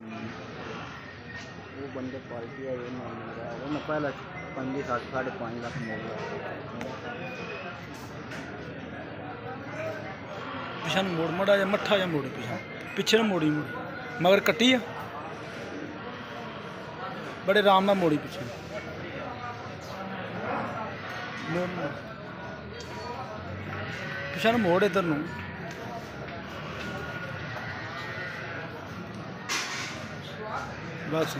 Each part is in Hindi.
वो बंदे पार्टी है वो मैं पहले 5 साढ़े 5 लाख मोड़ पिछा मोड़ मड़ा जा मट्ठा जा मोड़ी पिछा पिछे ना मोड़ी मगर कट्टी है बड़े आराम नाल मोड़ी पिछे पिछा ना मोड़ इधर नूं बस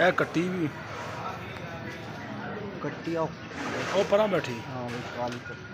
ए कट्टी भी कट्टी ओ परा बैठी हाँ काली कट्टी